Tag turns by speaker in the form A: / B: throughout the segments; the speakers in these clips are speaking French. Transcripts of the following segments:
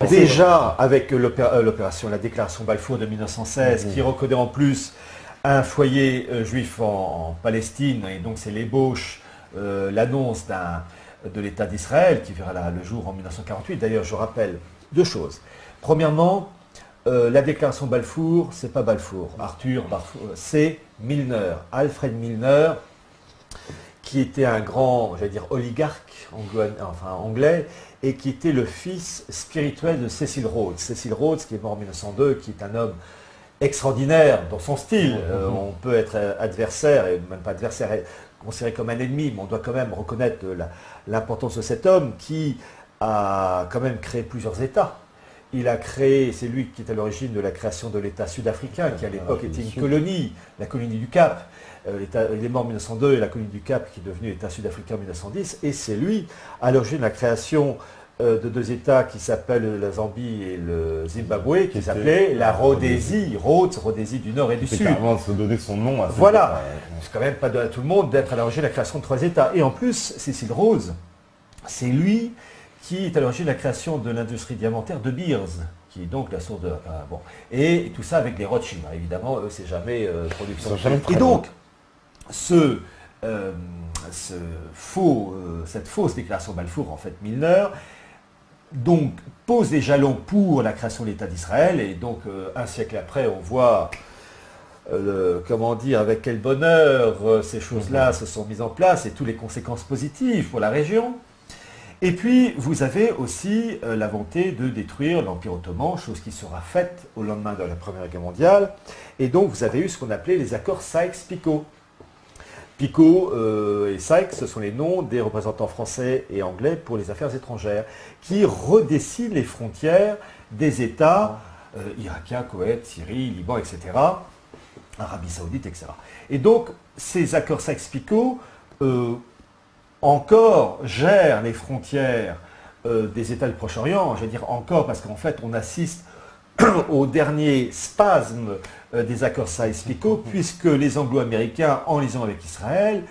A: Déjà, avec l'opération, la déclaration Balfour de 1916, qui reconnaît en plus un foyer juif en Palestine, et donc c'est l'ébauche, l'annonce de l'État d'Israël qui verra le jour en 1948. D'ailleurs, je rappelle deux choses. Premièrement, la déclaration Balfour, c'est pas Balfour, Arthur Balfour, c'est Milner, Alfred Milner, qui était un grand, j'allais dire, oligarque anglais, et qui était le fils spirituel de Cecil Rhodes. Cecil Rhodes, qui est mort en 1902, qui est un homme extraordinaire dans son style. On peut être adversaire, et même pas adversaire, considéré comme un ennemi, mais on doit quand même reconnaître l'importance de cet homme qui a quand même créé plusieurs États. Il a créé, c'est lui qui est à l'origine de la création de l'État sud-africain, qui à l'époque était une colonie, la colonie du Cap. Il est mort en 1902 et la colonie du Cap qui est devenue l'État sud-africain en 1910. Et c'est lui à l'origine de la création de deux États qui s'appellent la Zambie et le Zimbabwe, qui s'appelaient la Rhodésie, Rhodésie du Nord et du Sud.
B: C'est carrément se donner son nom à
A: voilà, c'est quand même pas à tout le monde d'être à l'origine de la création de trois États. Et en plus, Cecil Rhodes, c'est lui qui est à l'origine de la création de l'industrie diamantaire de Beers, qui est donc la source de... bon. Et tout ça avec les Rothschild. Évidemment, eux, c'est jamais production. Et donc, cette fausse déclaration Balfour, en fait, Milner, donc, pose des jalons pour la création de l'État d'Israël. Et donc, un siècle après, on voit, comment dire, avec quel bonheur ces choses-là se sont mises en place et toutes les conséquences positives pour la région. Et puis, vous avez aussi la volonté de détruire l'Empire ottoman, chose qui sera faite au lendemain de la Première Guerre mondiale. Et donc, vous avez eu ce qu'on appelait les accords Sykes-Picot. Picot et Sykes, ce sont les noms des représentants français et anglais pour les affaires étrangères, qui redessinent les frontières des États irakiens, Koweït, Syrie, Liban, etc., Arabie Saoudite, etc. Et donc, ces accords Sykes-Picot encore gèrent les frontières des États du Proche-Orient. Je veux dire encore parce qu'en fait, on assiste au dernier spasme des accords Sykes-Picot, puisque les Anglo-Américains, en liaison avec Israël,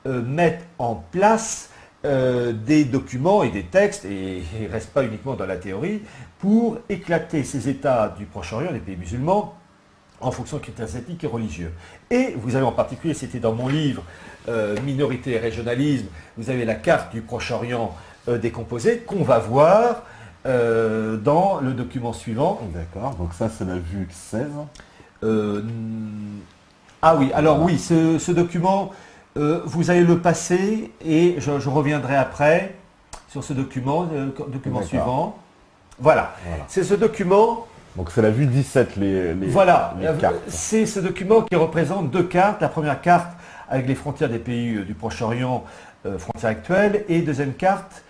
A: mettent en place des documents et des textes, et ils ne restent pas uniquement dans la théorie, pour éclater ces États du Proche-Orient, les pays musulmans, en fonction de critères ethniques et religieux. Et vous avez en particulier, c'était dans mon livre Minorité et régionalisme, vous avez la carte du Proche-Orient décomposée qu'on va voir dans le document suivant.
B: D'accord, donc ça c'est la vue 16.
A: Ah oui, alors oui, ce document, vous allez le passer et je reviendrai après sur ce document, suivant. Voilà. C'est ce document.
B: Donc c'est la vue 17, les cartes.
A: C'est ce document qui représente deux cartes. La première carte avec les frontières des pays du Proche-Orient, frontières actuelles, et deuxième carte,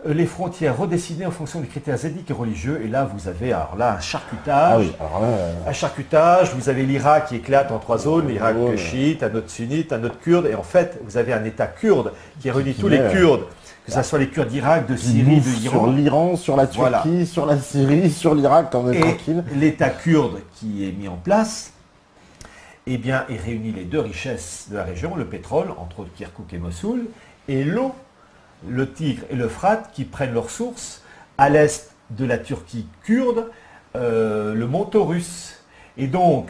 A: les frontières redessinées en fonction des critères ethniques et religieux. Et là, vous avez alors là un charcutage. Un charcutage. Vous avez l'Irak qui éclate en trois zones, l'Irak chiite, un autre sunnite, un autre kurde. Et en fait, vous avez un État kurde qui réunit tous les Kurdes, que ce soit les Kurdes d'Irak, de Syrie, de l'Iran.
B: Sur l'Iran, sur la Turquie, sur la Syrie, sur l'Irak, quand même tranquille.
A: L'État kurde qui est mis en place, eh bien, il réunit les deux richesses de la région, le pétrole, entre autres Kirkouk et Mossoul, et l'eau, le Tigre et l'Euphrate, qui prennent leur source à l'est de la Turquie kurde, le mont Taurus. Et donc,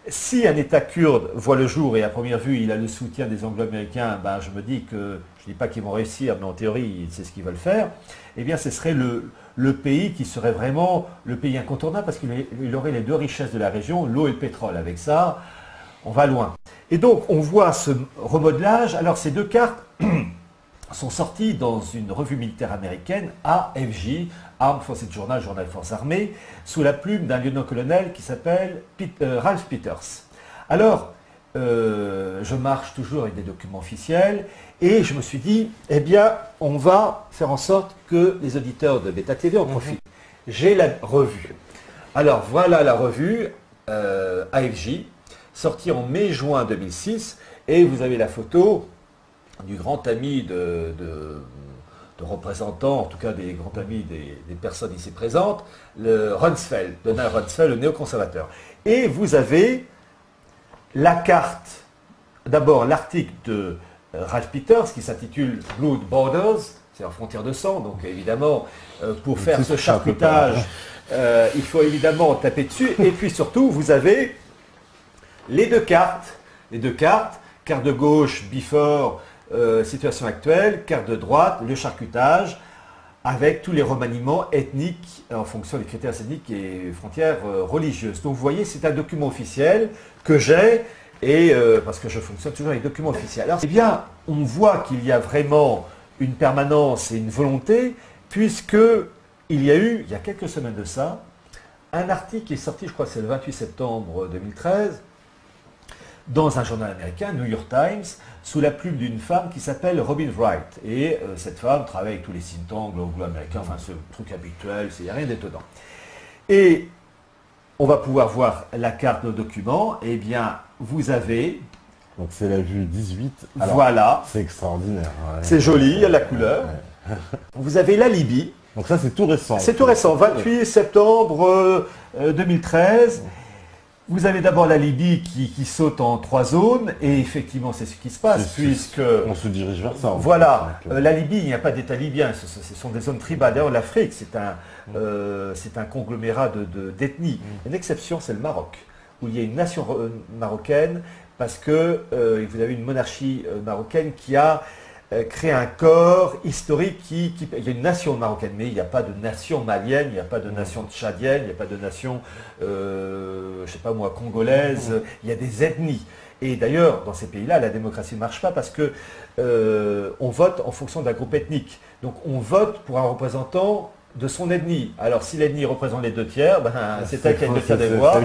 A: si un État kurde voit le jour et à première vue il a le soutien des Anglo-Américains, ben, je me dis que, je ne dis pas qu'ils vont réussir, mais en théorie c'est ce qu'ils veulent faire, eh bien ce serait le pays qui serait vraiment le pays incontournable parce qu'il aurait les deux richesses de la région, l'eau et le pétrole. Avec ça, on va loin. Et donc on voit ce remodelage. Alors ces deux cartes sont sorties dans une revue militaire américaine, AFJ, Armed Forces Journal, Journal des Forces Armées, sous la plume d'un lieutenant-colonel qui s'appelle Ralph Peters. Alors, je marche toujours avec des documents officiels et je me suis dit, eh bien, on va faire en sorte que les auditeurs de Beta TV en profitent. J'ai la revue. Alors, voilà la revue AFJ, sortie en mai-juin 2006, et vous avez la photo du grand ami de représentants, en tout cas des grands amis des personnes ici présentes, le Rumsfeld, Donald Rumsfeld, le néoconservateur. Et vous avez la carte, d'abord l'article de Ralph Peters qui s'intitule Blood Borders, c'est en frontière de sang, donc évidemment, pour faire ce charcutage, il faut évidemment taper dessus. Et puis surtout, vous avez les deux cartes, carte de gauche, before, situation actuelle, carte de droite, le charcutage, avec tous les remaniements ethniques en fonction des critères ethniques et frontières religieuses. Donc vous voyez, c'est un document officiel que j'ai, et parce que je fonctionne toujours avec documents officiels. Alors, eh bien, on voit qu'il y a vraiment une permanence et une volonté, puisque il y a eu, il y a quelques semaines de ça, un article qui est sorti, je crois que c'est le 28 septembre 2013, dans un journal américain, New York Times, sous la plume d'une femme qui s'appelle Robin Wright. Et cette femme travaille avec tous les think tanks anglo-américains, enfin ce truc habituel, il n'y a rien d'étonnant. Et on va pouvoir voir la carte de document. Eh bien, vous avez...
B: Donc c'est la vue 18. Alors,
A: voilà.
B: C'est extraordinaire. Ouais.
A: C'est joli, il y a la couleur. Ouais. Vous avez la Libye.
B: Donc ça c'est tout récent.
A: C'est tout récent, 28 septembre 2013. Vous avez d'abord la Libye qui saute en 3 zones, et effectivement c'est ce qui se passe, puisque...
B: On se dirige vers ça.
A: Voilà, la Libye, il n'y a pas d'État libyen, ce sont des zones tribales. D'ailleurs l'Afrique, c'est un conglomérat d'ethnies. Une exception, c'est le Maroc, où il y a une nation marocaine, parce que vous avez une monarchie marocaine qui a créé un corps historique il y a une nation marocaine, mais il n'y a pas de nation malienne, il n'y a pas de nation tchadienne, il n'y a pas de nation, je ne sais pas moi, congolaise, il y a des ethnies. Et d'ailleurs, dans ces pays-là, la démocratie ne marche pas parce que on vote en fonction d'un groupe ethnique. Donc on vote pour un représentant de son ethnie. Alors si l'ethnie représente les 2 tiers, ben, c'est elle qui a les 2 tiers des voix.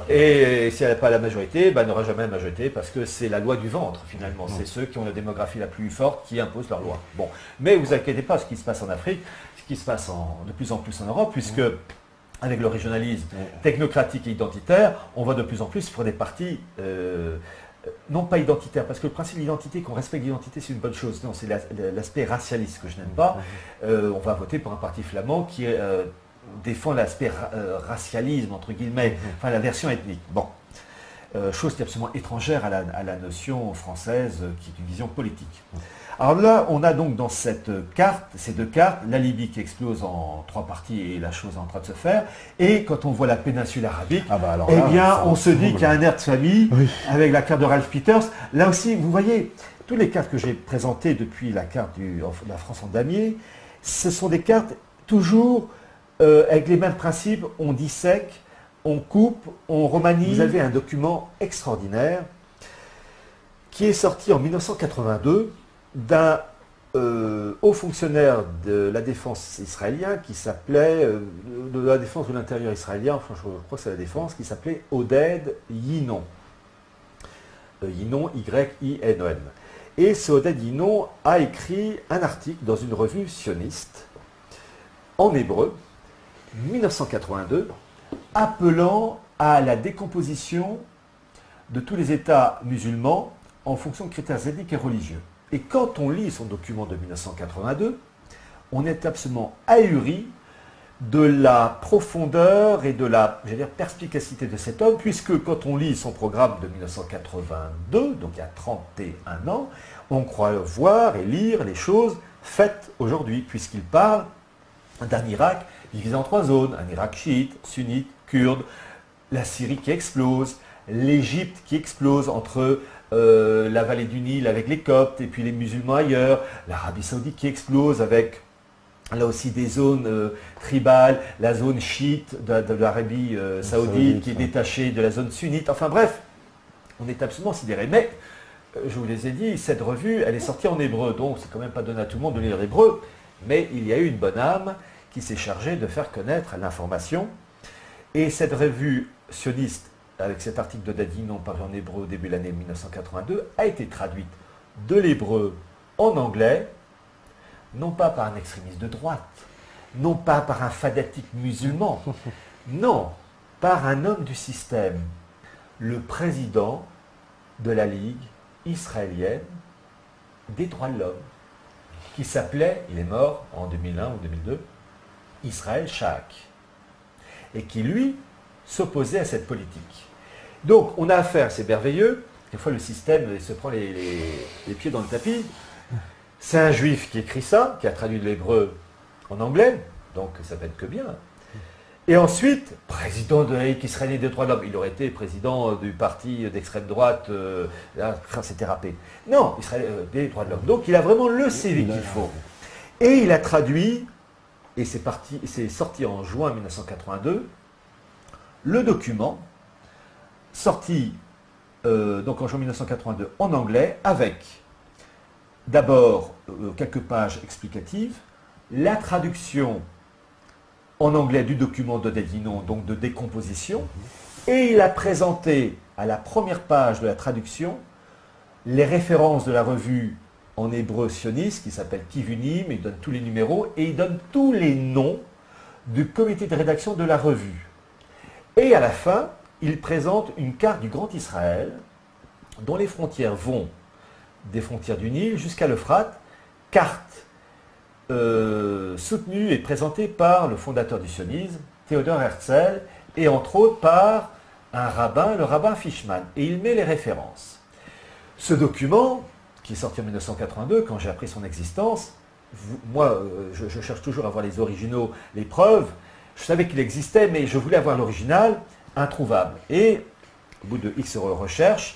A: Et si elle n'a pas la majorité, ben, elle n'aura jamais la majorité parce que c'est la loi du ventre finalement. C'est ceux qui ont la démographie la plus forte qui imposent leur loi. Bon. Mais vous inquiétez pas, ce qui se passe en Afrique, ce qui se passe de plus en plus en Europe, puisque avec le régionalisme technocratique et identitaire, on va de plus en plus pour des partis non pas identitaires, parce que le principe d'identité, qu'on respecte l'identité, c'est une bonne chose. Non, c'est l'aspect racialiste que je n'aime pas. On va voter pour un parti flamand qui défend l'aspect racialisme, entre guillemets, enfin la version ethnique. Bon. Chose qui est absolument étrangère à la notion française, qui est une vision politique. Alors là, on a donc dans ces 2 cartes, la Libye qui explose en 3 parties et la chose est en train de se faire. Et quand on voit la péninsule arabique, on se dit qu'il y a un air de famille avec la carte de Ralph Peters. Là aussi, vous voyez, toutes les cartes que j'ai présentées depuis la carte de la France en damier, ce sont des cartes toujours avec les mêmes principes. On dissèque, on coupe, on remanie. Vous avez un document extraordinaire qui est sorti en 1982 d'un haut fonctionnaire de la défense israélien qui s'appelait, de la défense de l'intérieur israélien, enfin je crois que c'est la défense, qui s'appelait Oded Yinon. Yinon, Y-I-N-O-N. Et ce Oded Yinon a écrit un article dans une revue sioniste, en hébreu, 1982, appelant à la décomposition de tous les États musulmans en fonction de critères ethniques et religieux. Et quand on lit son document de 1982, on est absolument ahuri de la profondeur et de la, perspicacité de cet homme, puisque quand on lit son programme de 1982, donc il y a 31 ans, on croit voir et lire les choses faites aujourd'hui, puisqu'il parle d'un Irak divisé en 3 zones, un Irak chiite, sunnite, kurde, la Syrie qui explose, l'Égypte qui explose entre la vallée du Nil avec les Coptes et puis les musulmans ailleurs, l'Arabie Saoudite qui explose avec là aussi des zones tribales, la zone chiite de l'Arabie Saoudite qui est détachée de la zone sunnite, enfin bref, on est absolument sidéré. Mais, je vous les ai dit, cette revue, elle est sortie en hébreu, donc c'est quand même pas donné à tout le monde de lire l'hébreu, mais il y a eu une bonne âme qui s'est chargée de faire connaître l'information. Et cette revue sioniste, avec cet article de Dadinon paru en hébreu au début de l'année 1982, a été traduite de l'hébreu en anglais, non pas par un extrémiste de droite, non pas par un fanatique musulman, non, par un homme du système, le président de la Ligue israélienne des droits de l'homme, qui s'appelait, il est mort en 2001 ou 2002, Israël Shaak, et qui, lui, s'opposait à cette politique. Donc, on a affaire, c'est merveilleux, des fois le système se prend les pieds dans le tapis, C'est un juif qui écrit ça, qui a traduit de l'hébreu en anglais, donc ça peut être que bien. Et ensuite, président de la Ligue israélienne des droits de l'homme. Il aurait été président du parti d'extrême droite, là, c'était râpé. Non, des droits de l'homme. Donc il a vraiment le CV qu'il faut. Et il a traduit, et c'est sorti en juin 1982, le document, sorti donc en juin 1982 en anglais, avec d'abord quelques pages explicatives, la traduction en anglais du document de Guinon, donc de décomposition, et il a présenté à la première page de la traduction les références de la revue en hébreu sioniste qui s'appelle Kivunim, il donne tous les numéros et il donne tous les noms du comité de rédaction de la revue. Et à la fin, il présente une carte du Grand Israël dont les frontières vont des frontières du Nil jusqu'à l'Euphrate, carte soutenu et présenté par le fondateur du sionisme, Théodore Herzl, et entre autres par un rabbin, le rabbin Fishman. Et il met les références. Ce document, qui est sorti en 1982, quand j'ai appris son existence, moi, je cherche toujours à voir les originaux, les preuves. Je savais qu'il existait, mais je voulais avoir l'original, introuvable. Et au bout de X recherches,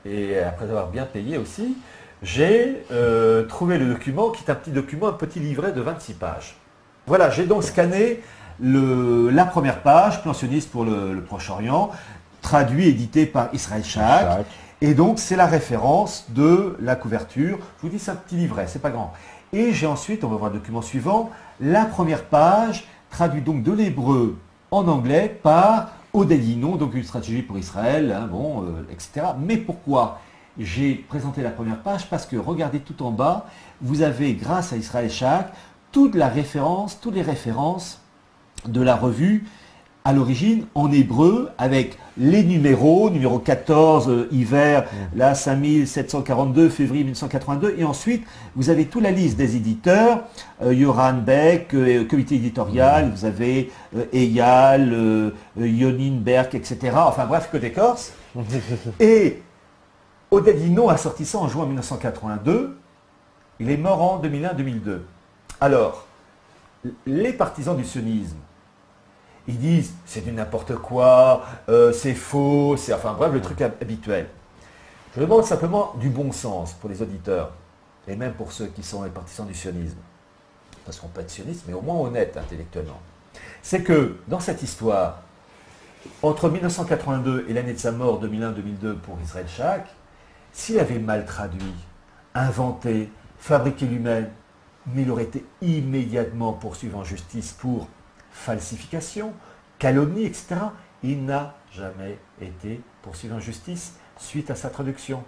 A: et après avoir bien payé aussi, j'ai trouvé le document, qui est un petit document, un petit livret de 26 pages. Voilà, j'ai donc scanné la première page, Plan sioniste pour le Proche-Orient, traduit, édité par Israël Shak. Et donc, c'est la référence de la couverture. Je vous dis, c'est un petit livret, c'est pas grand. Et j'ai ensuite, on va voir le document suivant, la première page, traduite donc de l'hébreu en anglais par Oded Yinon, donc une stratégie pour Israël, hein, etc. Mais pourquoi j'ai présenté la première page? Parce que regardez tout en bas, vous avez, grâce à Israël Shak, toutes les références de la revue à l'origine en hébreu, avec les numéros, numéro 14, hiver, là 5742, février 1982, et ensuite vous avez toute la liste des éditeurs, Yoran Beck, comité éditorial, vous avez Eyal, Yonin Berk, etc. Enfin bref, que des Corses. Et Oded Yinon a sorti ça en juin 1982, il est mort en 2001-2002. Alors, les partisans du sionisme, ils disent c'est du n'importe quoi, c'est faux, enfin bref, le truc habituel. Je demande simplement du bon sens pour les auditeurs, et même pour ceux qui sont les partisans du sionisme, parce qu'on peut être sioniste, mais au moins honnête intellectuellement. C'est que dans cette histoire, entre 1982 et l'année de sa mort, 2001-2002, pour Israël Shak, s'il avait mal traduit, inventé, fabriqué lui-même, mais il aurait été immédiatement poursuivi en justice pour falsification, calomnie, etc. Il n'a jamais été poursuivi en justice suite à sa traduction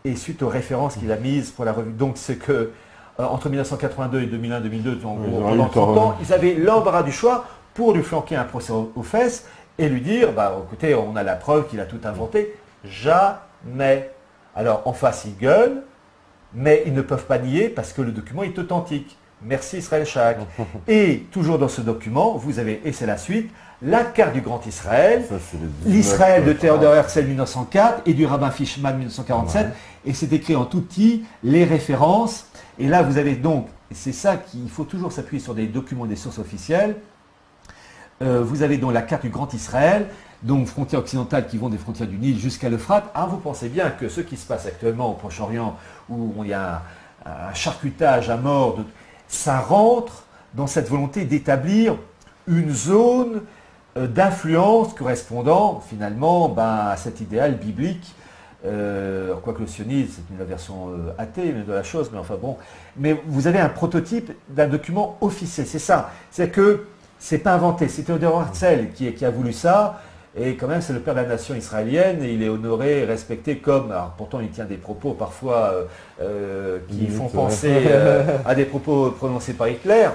A: et suite aux références qu'il a mises pour la revue. Donc c'est que entre 1982 et 2001-2002, pendant 30 ans, ils avaient l'embarras du choix pour lui flanquer un procès aux fesses et lui dire, écoutez, on a la preuve qu'il a tout inventé. Jamais. Alors en face, ils gueulent, mais ils ne peuvent pas nier parce que le document est authentique. Merci Israël Shak. Et toujours dans ce document, vous avez, et c'est la suite, la carte du Grand Israël, l'Israël de Théodore Herzl 1904 et du rabbin Fishman 1947. Ouais. Et c'est écrit en tout petit, les références. Et là, vous avez donc, c'est ça qu'il faut toujours s'appuyer sur des documents et des sources officielles. Vous avez donc la carte du Grand Israël, donc frontières occidentales qui vont des frontières du Nil jusqu'à l'Euphrate. Ah, vous pensez bien que ce qui se passe actuellement au Proche-Orient, où il y a un charcutage à mort, ça rentre dans cette volonté d'établir une zone d'influence correspondant finalement à cet idéal biblique, quoique le sionisme c'est une version athée de la chose, mais enfin bon. Mais vous avez un prototype d'un document officiel, c'est ça. C'est que c'est pas inventé, c'est Théodore Herzl qui a voulu ça, et quand même c'est le père de la nation israélienne, et il est honoré, respecté comme, alors pourtant il tient des propos parfois qui font penser à des propos prononcés par Hitler.